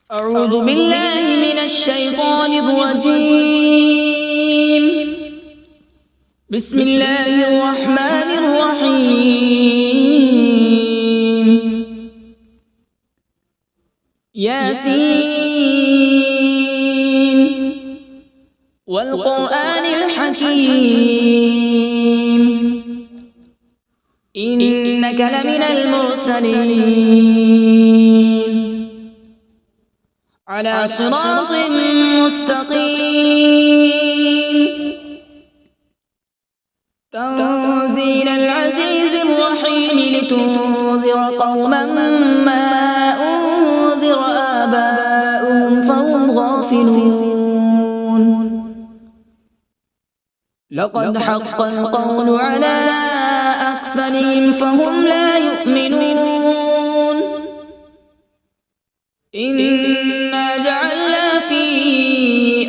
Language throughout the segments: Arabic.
أعوذ بالله من الشيطان الرجيم. بسم الله الرحمن الرحيم. ياسين والقرآن الحكيم إنك لمن المرسلين على صراط مستقيم. تنزيل العزيز الرحيم لتنذر قوما ما أنذر آباؤهم فهم غافلون. لقد حق القول على أكثرهم فهم لا يؤمنون. إنا جعلنا في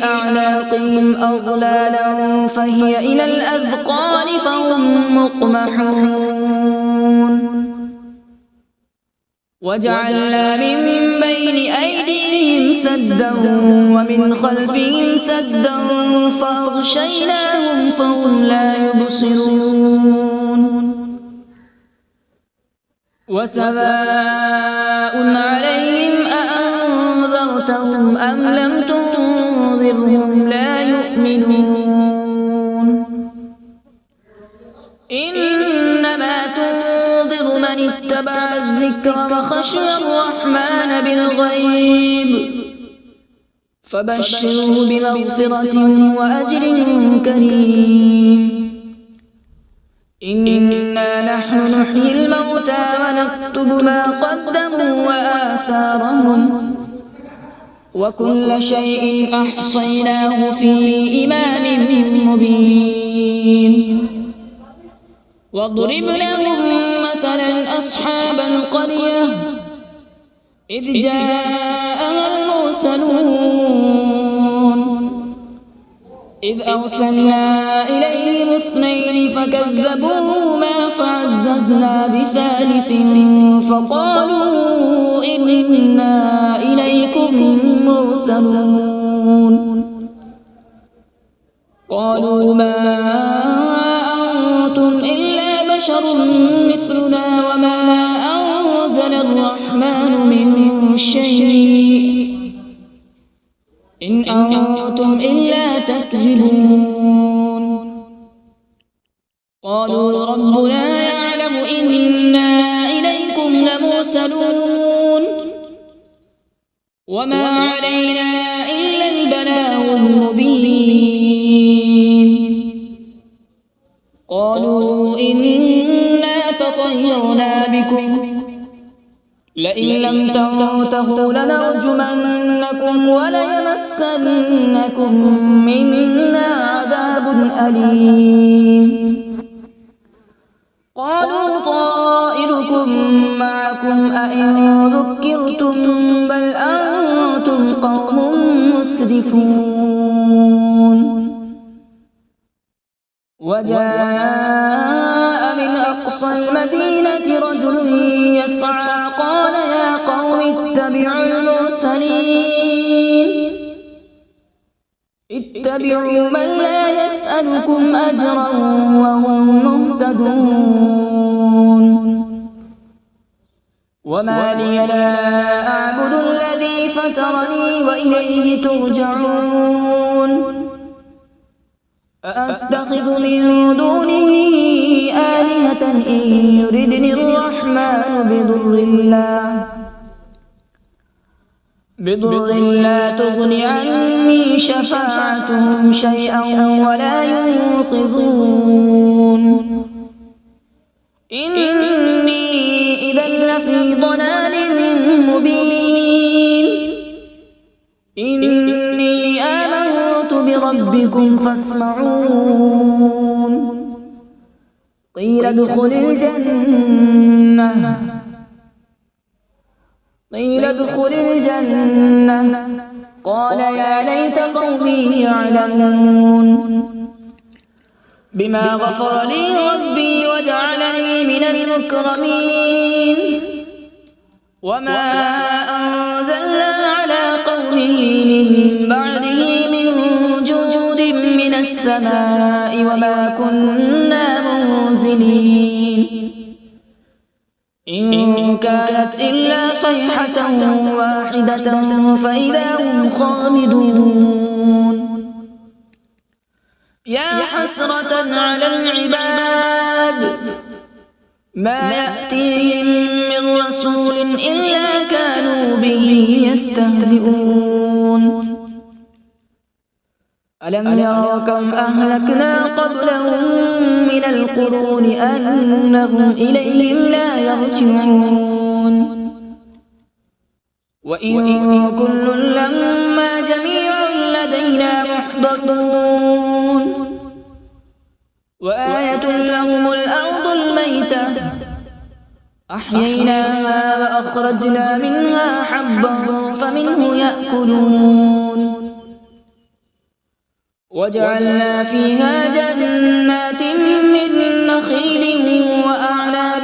أعناقهم أغلالا فهي إلى الأذقان فهم مقمحون. وجعلنا من بين أيديهم سدا ومن خلفهم سدا فأغشيناهم فهم لا يبصرون. وسواء عليهم أأنذرتهم أم لم تنذرهم لا يؤمنون. إنما تنذر من اتبع الذكر وخشي الرحمن بالغيب فبشره بمغفرة وأجر كريم. إنا نحن نحيي الموتى ونكتب ما قدموا وآثارهم وكل شيء أحصيناه في إمام مبين. واضرب لهم مثلا أصحاب القرية إذ جاءها المرسلون إذ أرسلنا إليهم اثنين فكذبوهما فعززنا بثالث فقالوا إنا إليكم مرسلون. قالوا ما أنتم إلا بشر مثلنا وما أنزل الرحمن من شيء إن أنتم إلا تكذبون. قالوا ربنا يعلم إنا إليكم لمرسلون وما علينا إلا البلاغ المبين. قالوا إنا تطيرنا بكم لئن لم تنتهوا لنرجمنكم وليمسنكم منا عذاب أليم. قالوا طائركم معكم أئن ذكرتم بل أنتم قوم مسرفون. وجاء من أقصى المدينة رجل يسعى قال يا قوم اتبعوا المرسلين اتبعوا من لا يسألكم أجرا وهم مهتدون. وما لي لا أعبد الذي فطرني وإليه ترجعون. أأتخذ من دونه آلهة إن يردني الرحمن بضر لا تغن عني شفاعتهم شيئا ولا ينقذون. إني إذا لفي ضلال مبين. إني آمنت بربكم فاسمعون. قيل ادخل الجنة قال يا ليت قومي يعلمون. بما غفر لي ربي وجعلني من المكرمين. وما أنزلنا على يأتوني من بعده من جود من السماء وما كنا منزلين إن كانت إلا صيحة واحدة فإذا هم خامدون يا حسرة على العباد ما يأتيهم من رسول إلا كانوا به يستهزئون ألم يروا كم أهلكنا قبلهم من القرون أنهم إليهم لا يرجعون وإن كل لما جميع لدينا محضرون وآية لهم الأرض الميتة أحييناها وأخرجنا منها حبا فمنه يأكلون وجعلنا فيها جنات من نخيل وأعناب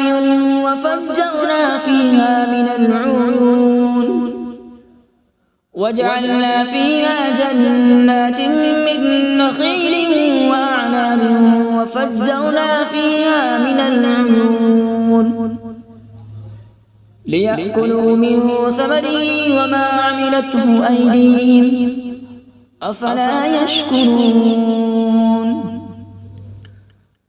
وفجرنا فيها من العيون وجعلنا فيها جنات من نخيل وأعناب وفجرنا فيها من العيون ليأكلوا من ثمره وما عملته أيديهم أفلا يشكرون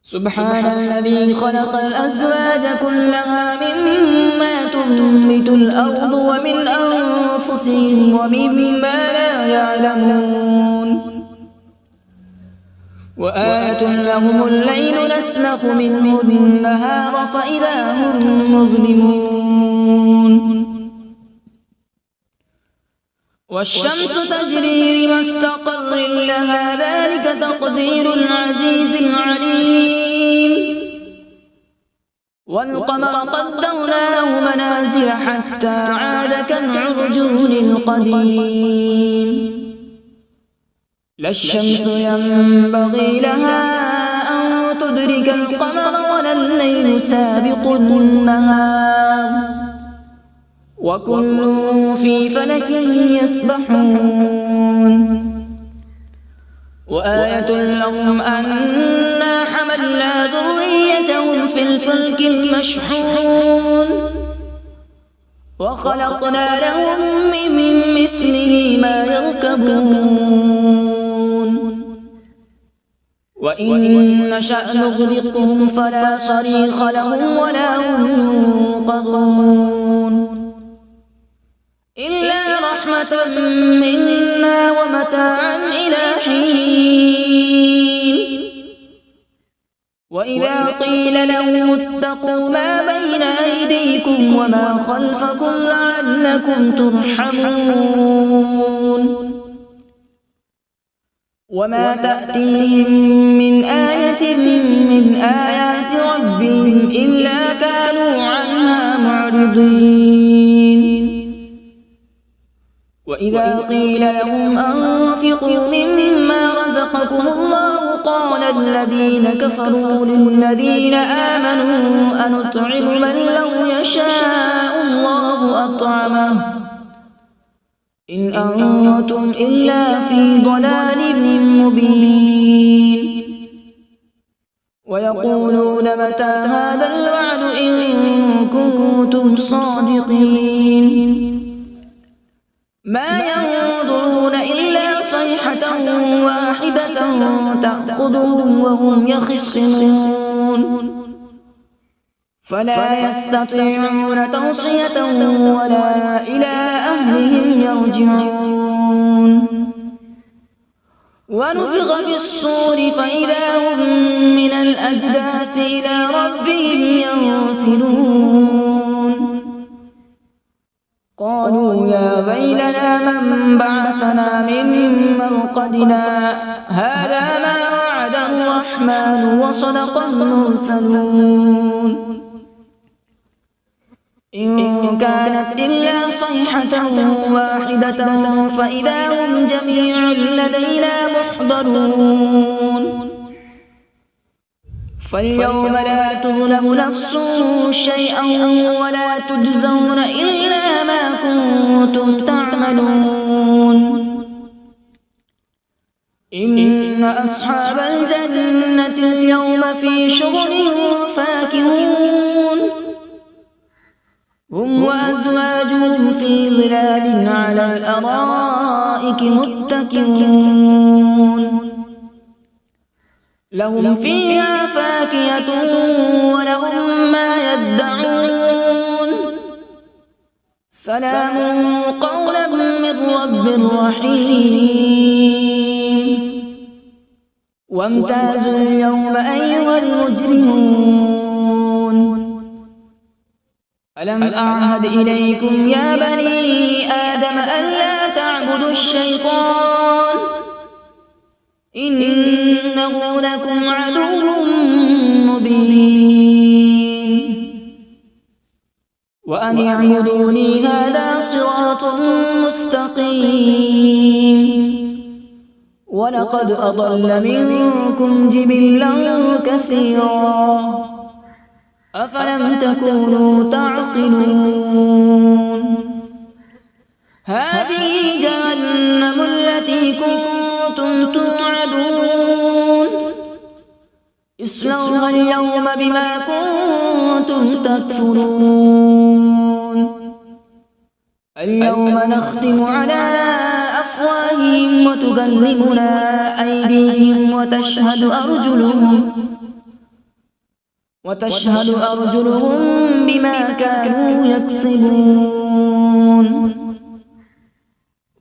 سبحان الذي خلق الأزواج كلها مما تنبت الأرض ومن أنفسهم ومما لا يعلمون وآية لهم الليل نسلخ منه النهار فإذا هم مظلمون والشمس تجري لمستقر لها ذلك تقدير العزيز العليم والقمر قدرناه منازل حتى عاد كالعرجون القديم لا الشمس ينبغي لها أن تدرك القمر ولا الليل سابق النهار وكل في فلك يسبحون وآية لهم أنا حملنا ذريتهم في الفلك المشحون وخلقنا لهم من مثله ما يركبون وإن نشأ نغرقهم فلا صريخ لهم ولا هم ينقذون إلا رحمة منا ومتاعا إلى حين وإذا قيل لهم اتقوا ما بين أيديكم وما خلفكم لعلكم ترحمون وما تأتيهم من آية من آيات ربهم إلا كانوا عنها معرضين وإذا قيل لهم أنفقوا مما رزقكم الله قال الذين كفروا للذين آمنوا أنطعم من لو يشاء الله أطعمه إن أنتم إلا في ضلال مبين ويقولون متى هذا الوعد إن كنتم صادقين ما ينظرون إلا صيحة واحدة تأخذهم وهم يخصمون فلا يستطيعون توصية ولا إلى أهلهم يرجعون ونفخ في الصور فإذا هم من الأجداث إلى ربهم ينسلون قالوا يا ويلنا من بعثنا من مرقدنا هذا ما وعد الرحمن وصدق المرسلون إن كانت إلا صيحة واحدة فإذا هم جميع لدينا محضرون فاليوم لا تظلم نفس شيئا ولا تجزون إلا ما كنتم تعملون إن أصحاب الجنة اليوم في شغل فاكهون هم وأزواجهم في ظلال على الأرائك متكئون لهم فيها فاكهة ولهم ما يدعون سلام قولا من رب رحيم وامتازوا اليوم أيها المجرمون ألم أعهد إليكم يا بني آدم ألا تعبدوا الشيطان إنه لكم عدو مبين وأن اعبدوني هذا صراط مستقيم ولقد أضل منكم جبلا كثيرا أفلم تكونوا تعقلون هذه جهنم التي كنتم توعدون اصلوها اليوم بما كنتم تكفرون اليوم نختم على أفواههم وتكلمنا أيديهم وتشهد أرجلهم بما كانوا يكسبون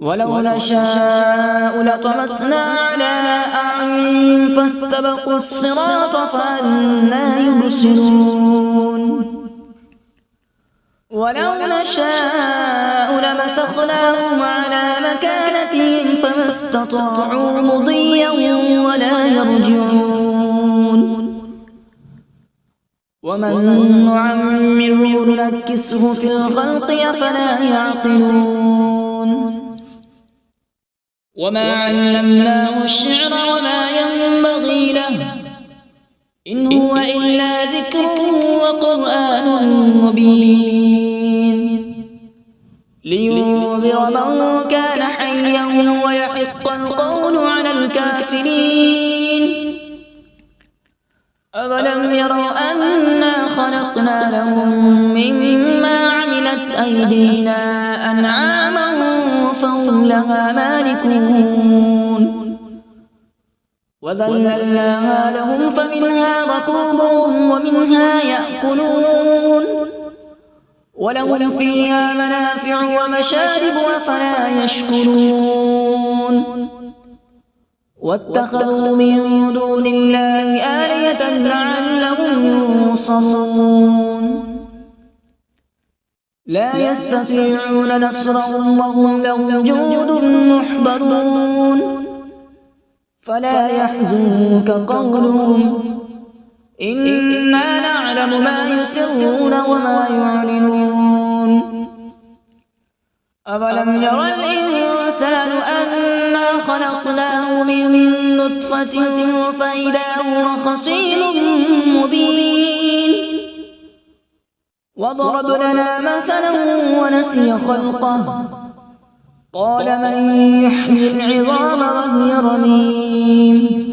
ولو نشاء لطمسنا على أعينهم فاستبقوا الصراط فأنى يبصرون ولو نشاء لمسخناهم على مكانتهم فما استطاعوا مضيا ولا يرجعون ومن نعمره ننكسه في الخلق أفلا يعقلون وما علمناه الشعر وما ينبغي له إن هو إلا ذكر وقرآن مبين لينذر من كان حيا ويحق القول على الكافرين أولم يروا أنا خلقنا لهم مما عملت أيدينا أنعاما فهم لها مالكون وذللناها لهم فمنها ركوبهم ومنها يأكلون ولهم فيها منافع ومشارب أفلا يشكرون واتخذوا من دون الله آلهة لعلهم ينصرون لا يستطيعون نصرهم وهم لهم جند محضرون فلا يحزنك قولهم إنا نعلم ما يسرون وما يعلنون أولم ير الإنسان أنا خلقناه من نطفة فإذا هو خصيم مبين وضرب لنا مثلا ونسي خلقه قال من يحيي العظام وهي رميم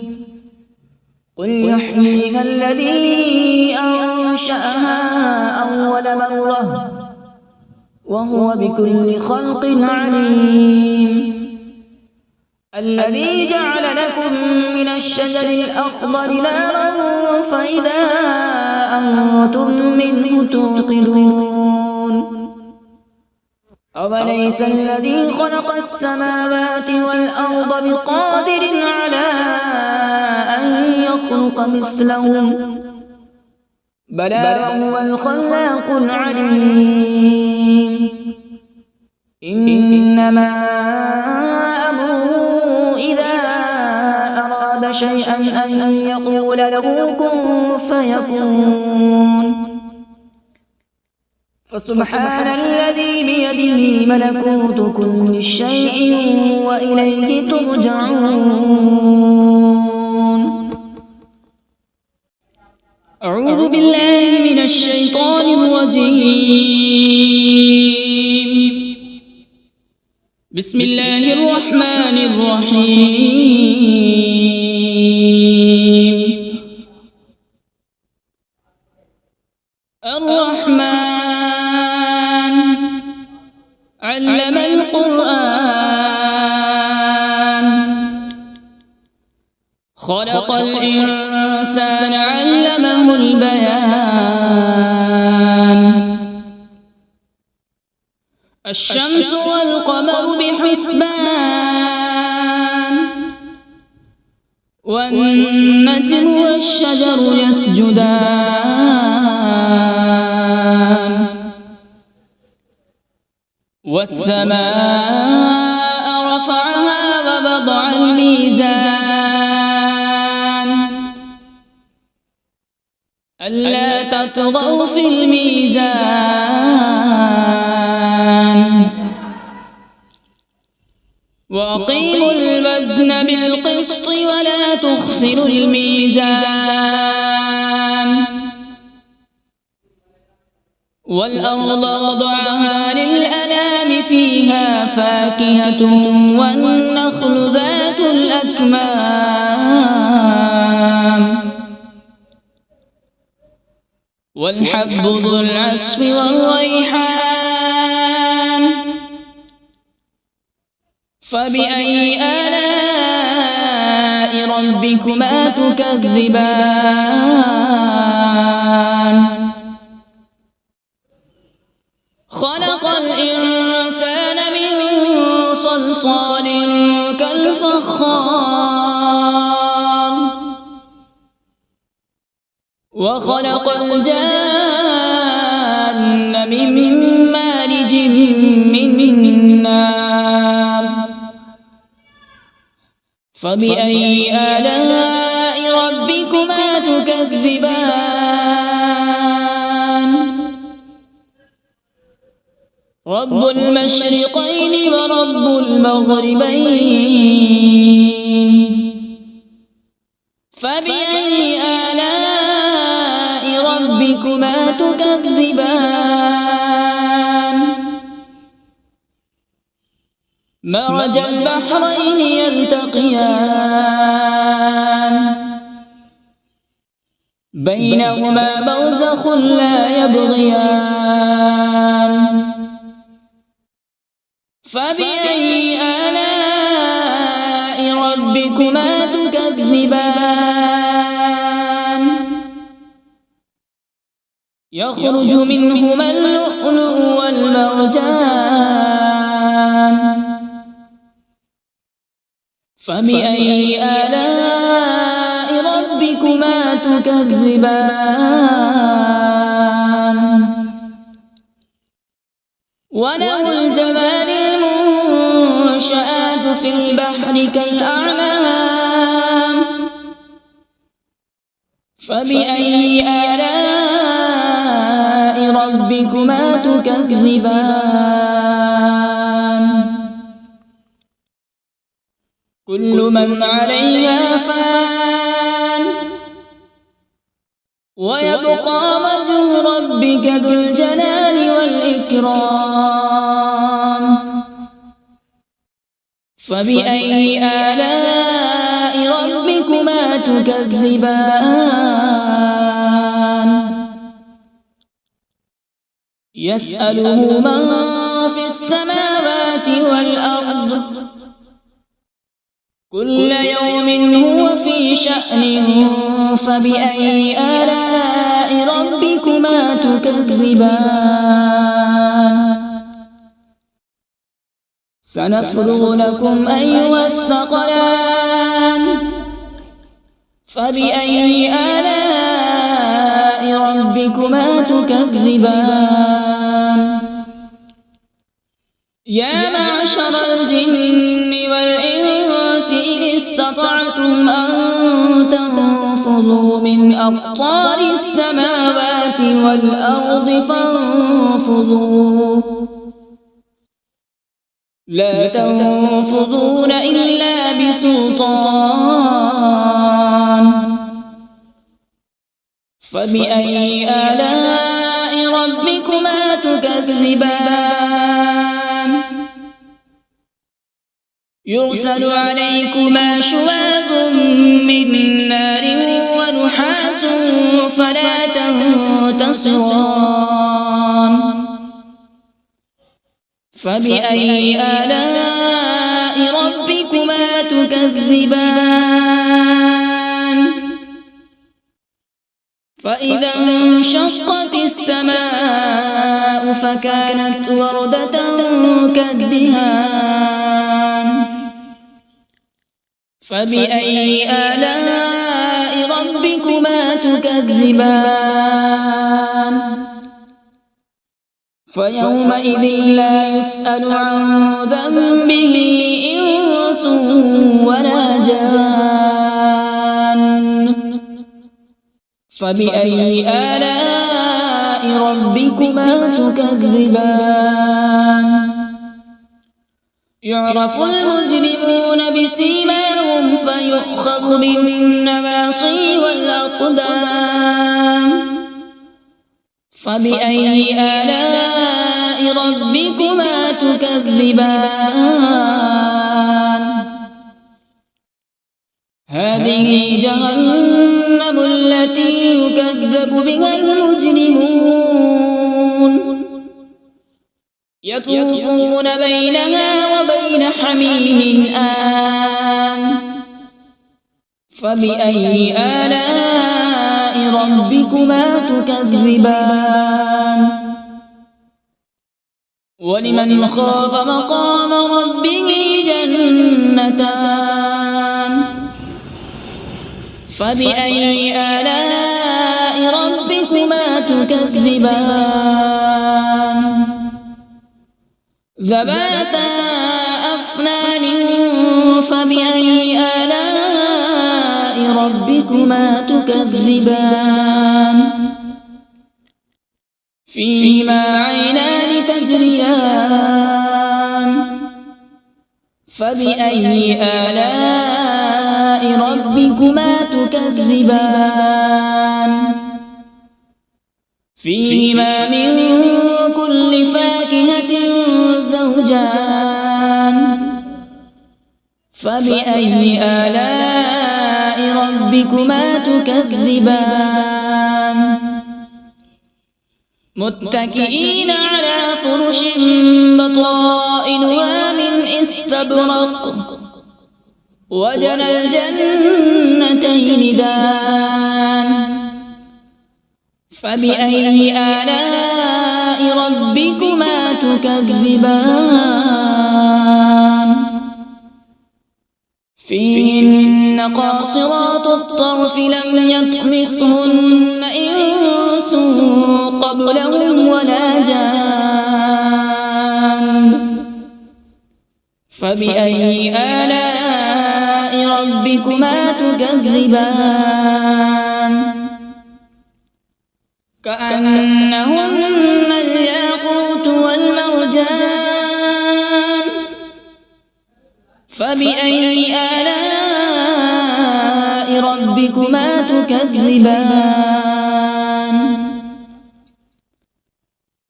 قل يحييها الذي أنشأها أول مرة وهو بكل خلق عليم الذي جعل لكم من الشجر الأخضر نارا فإذا أنتم منه توقدون أوليس الذي خلق السماوات والأرض بقادر على أن يخلق مثلهم بلى وهو الخلاق العليم إنما أمره إذا أراد شيئا أن يقول له كن فيكون فسبحان الذي بيده ملكوت كل شيء وإليه ترجعون أعوذ بالله من الشيطان الرجيم بسم الله الرحمن الرحيم. الرحمن علم القرآن، خلق الإنسان علمه البيان. الشمس والقمر بحسبان، والنجم والشجر يسجدان. والسماء رفعها ووضع الميزان، ألا تطغوا في الميزان. وأقيموا الوزن بالقسط ولا تخسروا الميزان. والأرض وضعها للأنام، فيها فاكهة والنخل ذات الأكمام، والحب ذو العصف والريحان. فبأي آلاء ربكما تكذبان؟ خلق الإنسان من صلصال كالفخار، وخلق الجان من مارج من نار. فبأي آلاء ربكما تكذبان؟ رب المشرقين ورب المغربين. فبأي آلاء ربكما تكذبان؟ مرج البحرين يلتقيان، بينهما برزخ لا يبغيان. فبأي آلاء ربكما تكذبان؟ يخرج منهما اللؤلؤ والمرجان. فبأي آلاء ربكما تكذبان؟ وله الجوار المنشآت في البحر كالأعلام. فبأي آلاء ربكما تكذبان؟ كل من عليها فان، ويبقى وجه ربك ذو الجلال والإكرام. فبأي آلاء ربكما تكذبان؟ يسأله من في السماوات والأرض، كل يوم هو في شأن. فبأي آلاء ربكما تكذبان؟ سنفرغ لكم أيها الثقلان. فبأي آلاء ربكما تكذبان؟ يا معشر الجن والإنس إن استطعتم أن تنفذوا من أقطار السماوات والأرض فانفذوا، لا تنفذون إلا بسلطان. فبأي آلاء ربكما تكذبان؟ يرسل عليكما شواظ من نار ونحاس فلا تنتصران فبأي آلاء ربكما تكذبان فإذا انشقت السماء فكانت وردة كالدهان فبأي آلاء ربكما تكذبان فيومئذ لا يسأل عن ذنبه إنس ولا جان فبأي آلاء ربكما تكذبان يعرف المجرمون بسيماهم فيؤخذ بالنواصي والأقدام فبأي آلاء ربكما تكذبان هذه جهنم التي يكذب بها المجرمون يطوفون بينها وبين حميم آن فبأي آلاء ربكما تكذبان ولمن خاف مقام ربه جنتان فبأي آلاء ربكما تكذبان ذواتا أفنان فبأي آلاء ربكما تكذبان فيهما عينان تجريان فبأي آلاء ربكما تكذبان فيهما من كل فاكهة زوجان فبأي آلاء ربكما تكذبان متكئين على فرش بطائنها من استبرق وجنى الجنتين دان فبأي آلاء ربكما تكذبان فيهن قاصرات الطرف لم يطمثهن إنس قبلهم ولا جان فبأي آلاء ربكما تكذبان كأنهن الياقوت والمرجان فبأي آلاء ربكما تكذبان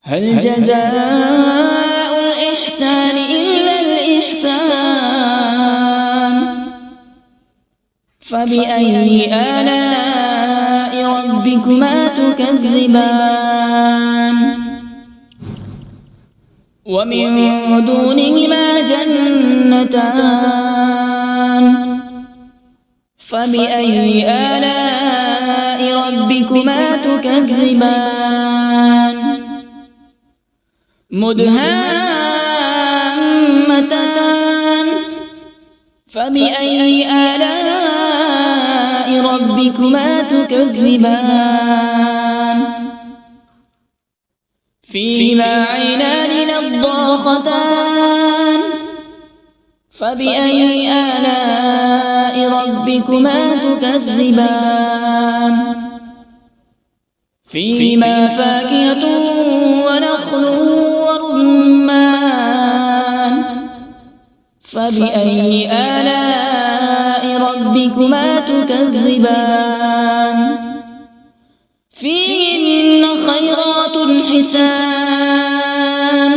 هل جزاء الإحسان إلا الإحسان فبأي آلاء ربكما تكذبان ومن دونهما جنتان فبأي آلاء ربكما تكذبان مدهامتان فبأي آلاء ربكما تكذبان فيهما عينان نضاختان فبأي آلاء ربكما تكذبان فيهما فاكهة ونخل ورمان فبأي آلاء ربكما تكذبان فيهن خيرات حسان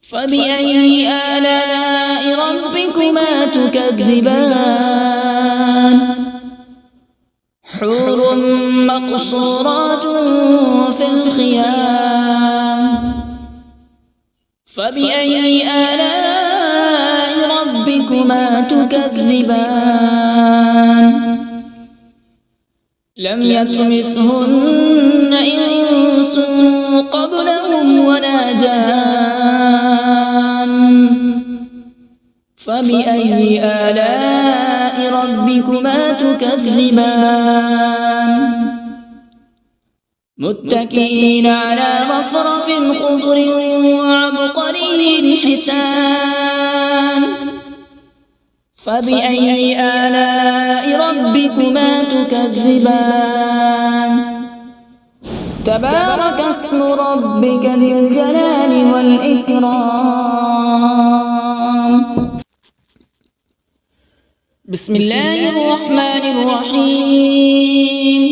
فبأي آلاء ربكما تكذبان حور مقصورات في الخيام فبأي آلاء ربكما تكذبان لم يطمثهن إنس قبلهم ولا جان فبأي آلاء ربكما تكذبان متكئين على رفرف خضر وعبقري حسان فبأي آلاء ربكما تكذبان تبارك اسم ربك ذي الجلال والإكرام بسم الله الرحمن الرحيم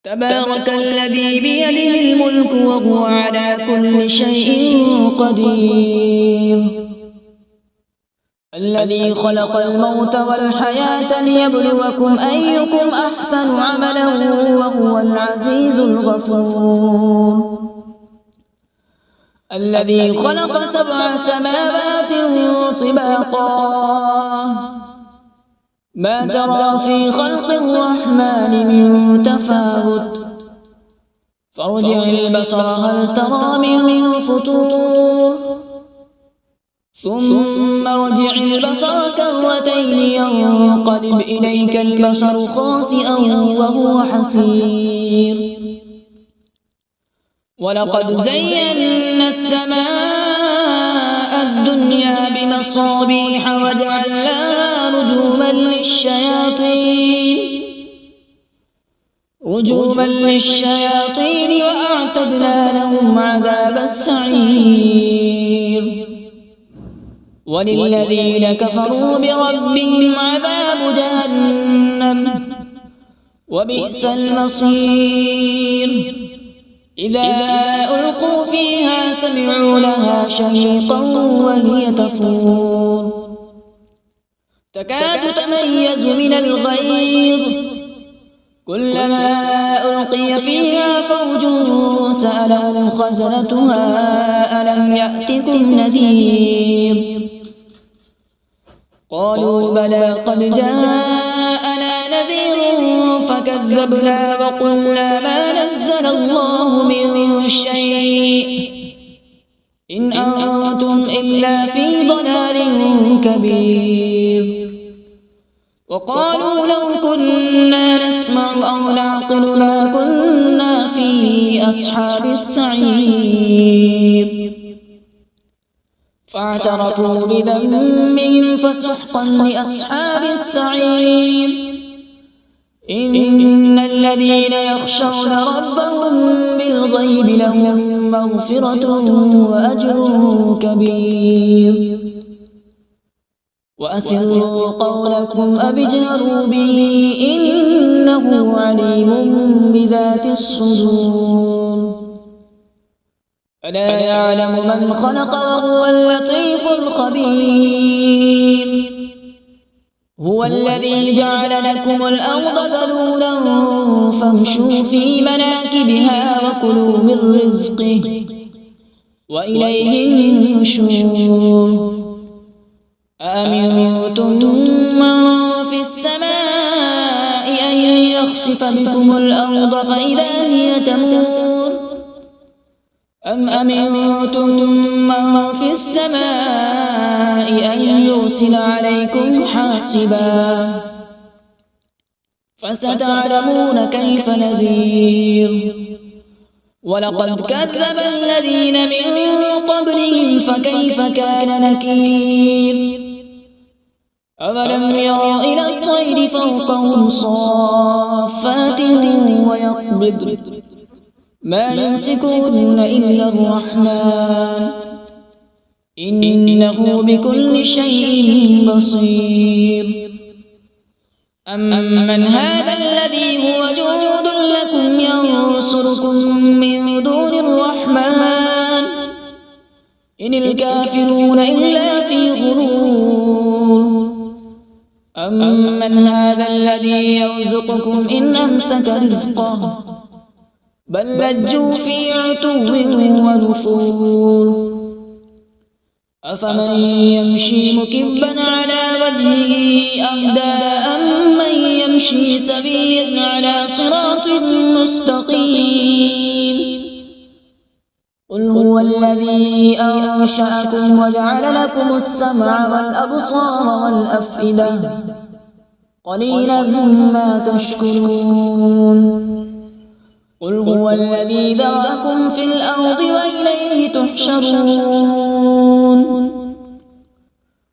تبارك الذي بيده الملك وهو على كل شيء قدير الذي خلق الموت والحياة ليبلوكم أيكم أحسن عملا وهو العزيز الغفور الذي خلق 7 سماوات طباقا ما ترى في خلق الرحمن من تفاوت فارجع البصر هل ترى من فطور ثم ارجع البصر كرتين ينقلب إليك البصر خاسئا وهو حسير ولقد زينا السماء الدنيا بمصابيح وجعلناها رجوما للشياطين وأعتدنا لهم عذاب السعير وللذين كفروا بربهم عذاب جهنم وبئس المصير إذا ألقوا فيها سمعوا لها شهيقا وهي تفور تكاد تميز من الغيظ كلما ألقي فيها فوج سألهم خزنتها ألم يأتكم نذير قالوا بلى قد جاءنا نذير فكذبنا وقلنا ما نزل الله من شيء إن أنتم إلا في ضلال كبير وقالوا لو كنا نسمع أو نعقل ما كنا في أصحاب السعير فاعترفوا بذنبهم فسحقا لأصحاب السعير إن الذين يخشون ربهم بالغيب لهم مغفرة وأجر كبير وأسروا قولكم أو اجهروا به إنه عليم بذات الصدور ألا يعلم من خلق وهو اللطيف الخبير هو الذي جعل لكم الأرض ذلولا فامشوا في مناكبها وكلوا من رزقه وإليه النشور أأمنتم من في السماء أن يخسف بكم الأرض فإذا هي تمور أم أمنتم من في السماء أن يرسل عليكم حاصبا فستعلمون كيف نذير ولقد كذب الذين من قبلهم فكيف كان نكير أولم يروا إلى الطير فوقهم صافات ويقبض ما يمسكهن إلا الرحمن إنه بكل شيء بصير أمن هذا الذي هو جند لكم ينصركم من دون الرحمن إن الكافرون إلا في غرور يرزقكم إن أمسك رزقه بل لجوا في عتو ونفور أفمن يمشي مكبا على وجهه أهدى أمن يمشي سويا على صراط مستقيم قل هو الذي أنشأكم وجعل لكم السمع والأبصار والأفئدة قليلا ما تشكرون قل هو الذي ذرأكم في الأرض وإليه تحشرون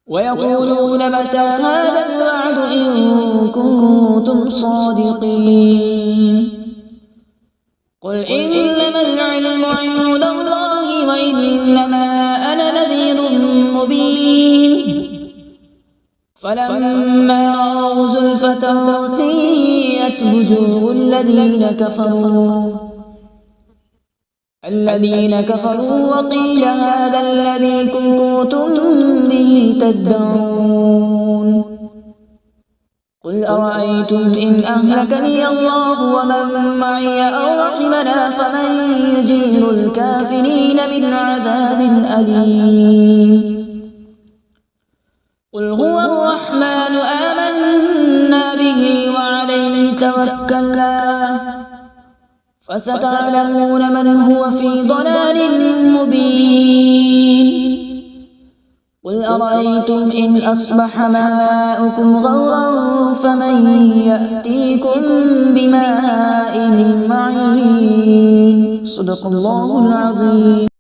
ويقولون متى هذا الوعد إن كنتم صادقين قل إنما العلم عند الله وإنما أنا نذير مبين فلما رأوا زلفة سيئت وجوه الذين كفروا وقيل هذا الذي كنتم به تدعون قل أرأيتم إن أهلكني الله ومن معي أو رحمنا فمن يجير الكافرين من عذاب أليم قل هو الرحمن آمنا به وعليه توكلنا فستعلمون من هو في ضلال مبين قل أرأيتم إن أصبح ماؤكم غورا فمن يأتيكم بماء معين صدق الله العظيم.